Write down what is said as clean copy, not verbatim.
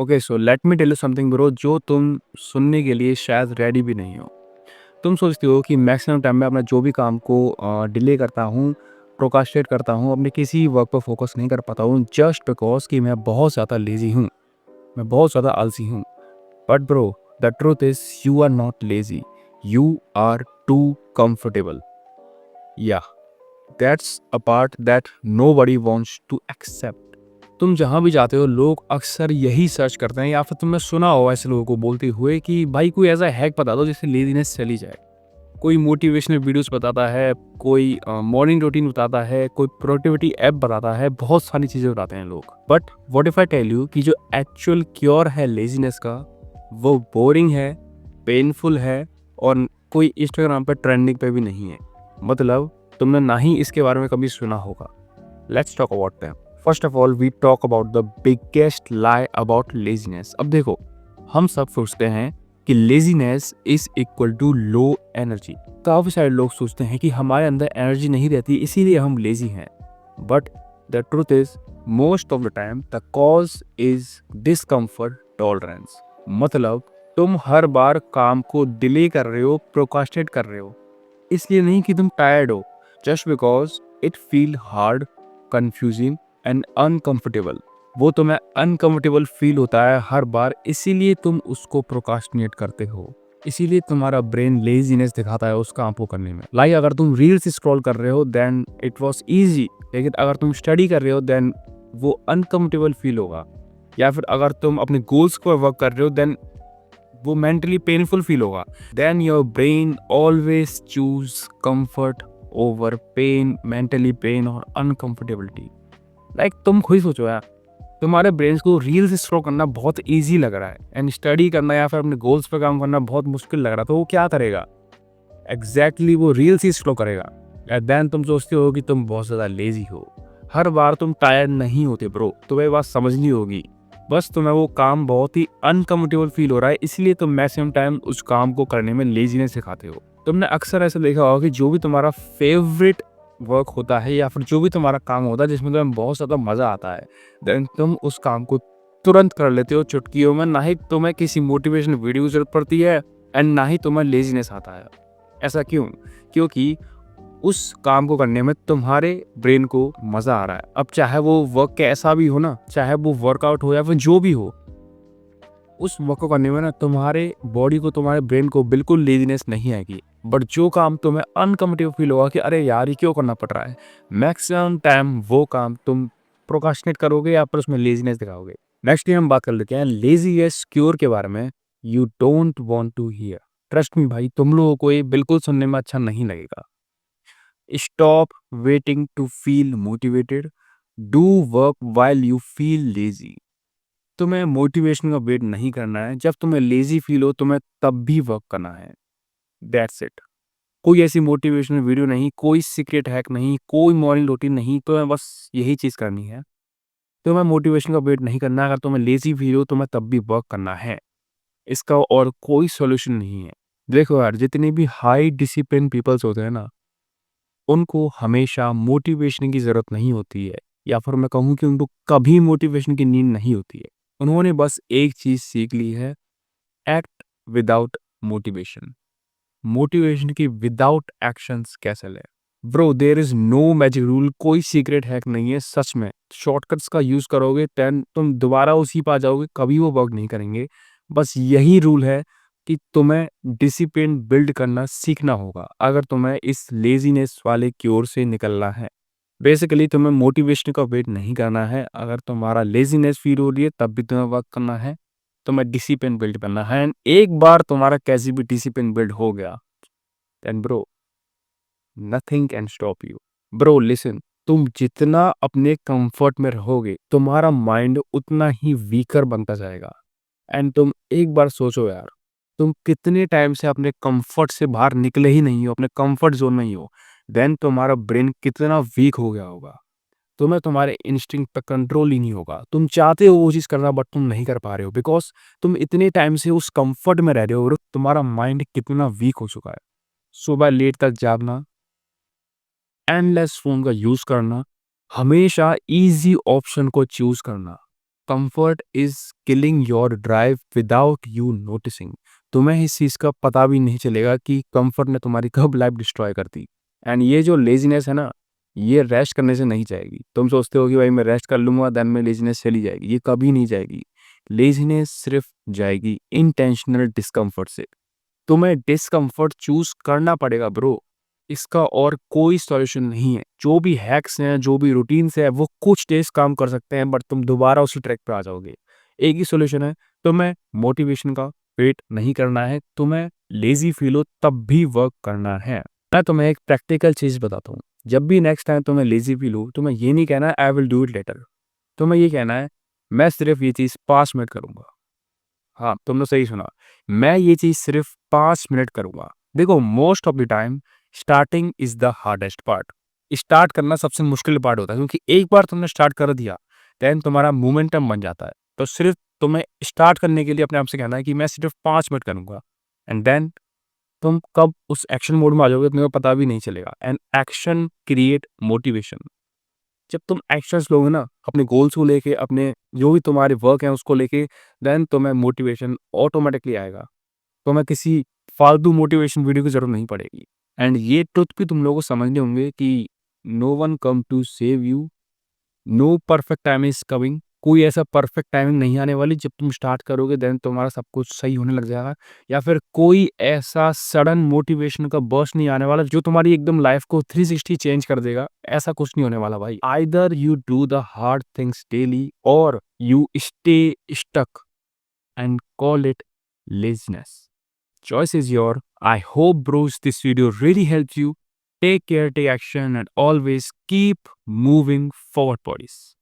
Okay, so let me tell you something bro, जो तुम सुनने के लिए शायद रेडी भी नहीं हो। तुम सोचते हो कि मैक्सिमम टाइम में अपना जो भी काम को डिले करता हूँ, प्रोकास्टिनेट करता हूँ, अपने किसी वर्क पर फोकस नहीं कर पाता हूँ जस्ट बिकॉज कि मैं बहुत ज़्यादा लेजी हूँ, मैं बहुत ज़्यादा आलसी हूँ। But bro, the truth is you are not lazy, you are too comfortable. Yeah that's a part that nobody wants to accept. तुम जहाँ भी जाते हो लोग अक्सर यही सर्च करते हैं, या फिर तुमने सुना हो ऐसे लोगों को बोलते हुए कि भाई कोई ऐसा हैक बता दो जिससे लेजीनेस चली जाए। कोई मोटिवेशनल वीडियोस बताता है, कोई मॉर्निंग रूटीन बताता है, कोई प्रोडक्टिविटी ऐप बताता है, बहुत सारी चीज़ें बताते हैं लोग। But what if I tell you कि जो एक्चुअल क्योर है लेजीनेस का, वो बोरिंग है, पेनफुल है, और कोई इंस्टाग्राम पे ट्रेंडिंग पे भी नहीं है। मतलब तुमने ना ही इसके बारे में कभी सुना होगा। Let's talk about them. First of all we talk about the biggest lie about laziness. अब देखो, हम सब सोचते हैं कि laziness is equal to low energy. काफी सारे लोग सोचते हैं कि हमारे अंदर एनर्जी नहीं रहती इसीलिए हम लेजी हैं। But the truth is most of the time the cause is discomfort tolerance. मतलब तुम हर बार काम को डिले कर रहे हो, प्रोकास्टिनेट कर रहे हो, इसलिए नहीं कि तुम टायर्ड हो, just because it feel hard, confusing and uncomfortable. वो तुम्हें अनकंफर्टेबल फील होता है हर बार, इसीलिए तुम उसको प्रोकास्टिनेट करते हो। इसीलिए तुम्हारा ब्रेन लेजीनेस दिखाता है उस काम को करने में। लाइक अगर तुम रील्स स्क्रॉल कर रहे हो देन इट वाज इजी, लेकिन अगर तुम स्टडी कर रहे हो देन वो अनकंफर्टेबल फील होगा। या फिर अगर तुम अपने गोल्स पर वर्क कर रहे हो देन वो मेंटली पेनफुल फील होगा। Then your brain always choose comfort over pain, mentally pain और अनकंफर्टेबिलिटी। लाइक तुम खुद सोचो यार, तुम्हारे ब्रेन को रील्स स्क्रॉल करना बहुत इजी लग रहा है एंड स्टडी करना या फिर अपने गोल्स पे काम करना बहुत मुश्किल लग रहा है, तो वो क्या करेगा? एग्जैक्टली वो रील्स ही स्क्रॉल करेगा। एंड देन तुम सोचते हो कि तुम बहुत ज़्यादा लेजी हो। हर बार तुम टायर्ड नहीं होते ब्रो, तुम्हें बात समझनी होगी। बस तुम्हें वो काम बहुत ही अनकम्फर्टेबल फील हो रहा है, इसलिए तुम मैक्सिमम टाइम उस काम को करने में लेजीनेस दिखाते हो। तुमने अक्सर ऐसा देखा होगा कि जो भी तुम्हारा फेवरेट वर्क होता है या फिर जो भी तुम्हारा काम होता है जिसमें तुम्हें बहुत ज़्यादा मज़ा आता है, देन तुम उस काम को तुरंत कर लेते हो चुटकियों में। ना ही तुम्हें किसी मोटिवेशन वीडियो की जरूरत पड़ती है एंड ना ही तुम्हें लेजीनेस आता है। ऐसा क्यों? क्योंकि उस काम को करने में तुम्हारे ब्रेन को मज़ा आ रहा है। अब चाहे वो वर्क कैसा भी हो ना, चाहे वो वर्कआउट हो या फिर जो भी हो, उस वर्क को करने में ना तुम्हारे बॉडी को, तुम्हारे ब्रेन को बिल्कुल लेजीनेस नहीं आएगी। बट जो काम तुम्हें अनकम्फर्टेबल फील होगा कि अरे यार ये क्यों करना पड़ रहा है, मैक्सिमम टाइम वो काम तुम प्रोकास्टिनेट करोगे या फिर उसमें लेजीनेस दिखाओगे। नेक्स्ट हम बात कर लेते हैं लेजीनेस क्योर के बारे में। You don't want to hear. Trust me भाई, तुम लोगों को ये बिल्कुल सुनने में अच्छा नहीं लगेगा। Stop waiting to feel motivated, do work while you feel lazy. तुम्हें मोटिवेशन का वेट नहीं करना है। जब तुम्हें लेजी फील हो तुम्हें तब भी वर्क करना है। That's it. कोई ऐसी मोटिवेशनल वीडियो नहीं, कोई सीक्रेट हैक नहीं, कोई मॉर्निंग रूटीन नहीं, तुम्हें बस यही चीज़ करनी है। तुम्हें मोटिवेशन का वेट नहीं करना है। अगर तुम्हें लेजी फील हो तुम्हें तब भी वर्क करना है। इसका और कोई सॉल्यूशन नहीं है। देखो यार, जितने भी हाई डिसिप्लिन पीपल्स होते हैं ना, उनको हमेशा मोटिवेशन की ज़रूरत नहीं होती है, या फिर मैं कहूँ कि उनको कभी मोटिवेशन की नीड नहीं होती है। उन्होंने बस एक चीज़ सीख ली है, एक्ट विदाउट मोटिवेशन। मोटिवेशन की विदाउट एक्शंस कैसे लें? Bro there is no magic rule, कोई सीक्रेट हैक नहीं है सच में। शॉर्टकट्स का यूज़ करोगे देन तुम दोबारा उसी पे आ जाओगे, कभी वो वर्क नहीं करेंगे। बस यही रूल है कि तुम्हें डिसिप्लिन बिल्ड करना सीखना होगा अगर तुम्हें इस लेज़ीनेस वाले क्योर से निकलना है। बेसिकली तुम्हें मोटिवेशन का वेट नहीं करना है। अगर तुम्हारा लेज़ीनेस फ़ील हो रही है तब भी तुम्हें वर्क करना है। तुम्हें डिसिप्लिन बिल्ड करना है एंड एक बार तुम्हारा कैसे भी डिसिप्लिन बिल्ड हो गया, then bro nothing can stop you. Bro listen, तुम जितना अपने कंफर्ट में रहोगे तुम्हारा माइंड उतना ही वीकर बनता जाएगा। एंड तुम एक बार सोचो यार, तुम कितने टाइम से अपने कंफर्ट से बाहर निकले ही नहीं हो, अपने कंफर्ट जोन में ही हो, देन तुम्हारा ब्रेन कितना वीक हो गया होगा। तुम्हें तुम्हारे इंस्टिंक्ट पे कंट्रोल ही नहीं होगा। तुम चाहते हो वो चीज़ करना बट तुम नहीं कर पा रहे हो बिकॉज तुम इतने टाइम से उस कंफर्ट में रह रहे हो और तुम्हारा माइंड कितना वीक हो चुका है। सुबह लेट तक जागना, एंडलेस फ़ोन का यूज़ करना, हमेशा ईज़ी ऑप्शन को चूज़ करना, comfort is killing your drive without you noticing. तुम्हें इस चीज़ का पता भी नहीं चलेगा कि कंफर्ट ने तुम्हारी कब लाइफ डिस्ट्रॉय कर दी। एंड ये जो लेजीनेस है ना, ये रेस्ट करने से नहीं जाएगी। तुम सोचते हो कि भाई मैं रेस्ट कर लूंगा देन में लेजीनेस चली जाएगी, ये कभी नहीं जाएगी। लेजीनेस सिर्फ जाएगी इंटेंशनल डिस्कम्फर्ट से। तुम्हें डिस्कम्फर्ट चूज करना पड़ेगा ब्रो, इसका और कोई सॉल्यूशन नहीं है। जो भी हैक्स हैं, जो भी रूटीन्स है, वो कुछ डेज काम कर सकते हैं बट तुम दोबारा उसी ट्रैक पे आ जाओगे। एक ही सॉल्यूशन है, तुम्हें मोटिवेशन का वेट नहीं करना है, तुम्हें लेजी फील हो तब भी वर्क करना है। मैं तुम्हें एक प्रैक्टिकल चीज बताता हूँ। जब भी नेक्स्ट टाइम तुम्हें लेजी फील हो, तुम्हें ये नहीं कहना I will do it later. तुम्हें ये कहना है मैं सिर्फ ये चीज 5 मिनट करूंगा। हाँ, तुमने सही सुना। मैं ये चीज़ सिर्फ़ 5 मिनट करूँगा। देखो, most of the time starting is the hardest part. Start करना सबसे मुश्किल पार्ट होता है क्योंकि एक बार तुमने स्टार्ट कर दिया, देन तुम्हारा मोमेंटम बन जाता है। तो सिर्फ़ तुम्हें स्टार्ट करने के लिए अपने आप से कहना है कि मैं सिर्फ़ 5 मिनट करूँगा एंड देन तुम कब उस एक्शन मोड में आ जाओगे तुम्हें पता भी नहीं चलेगा। And action create motivation. जब तुम एक्शंस लोगे ना अपने गोल्स को लेके, अपने जो भी तुम्हारे वर्क हैं उसको लेके, देन तुम्हें मोटिवेशन ऑटोमेटिकली आएगा। तुम्हें किसी फालतू मोटिवेशन वीडियो की ज़रूरत नहीं पड़ेगी। एंड ये ट्रुथ भी तुम लोगों को समझने होंगे कि no one come to save you, no perfect time is coming. कोई ऐसा परफेक्ट टाइमिंग नहीं आने वाली। जब तुम स्टार्ट करोगे देन तुम्हारा सब कुछ सही होने लग जाएगा, या फिर कोई ऐसा सडन मोटिवेशन का बर्स्ट नहीं आने वाला जो तुम्हारी एकदम लाइफ को 360 चेंज कर देगा। ऐसा कुछ नहीं होने वाला भाई। Either you do the hard things daily और you stay stuck and call it laziness. Choice is your. I hope, bros, this video really helped you. Take care, take action, and always keep moving forward, buddies.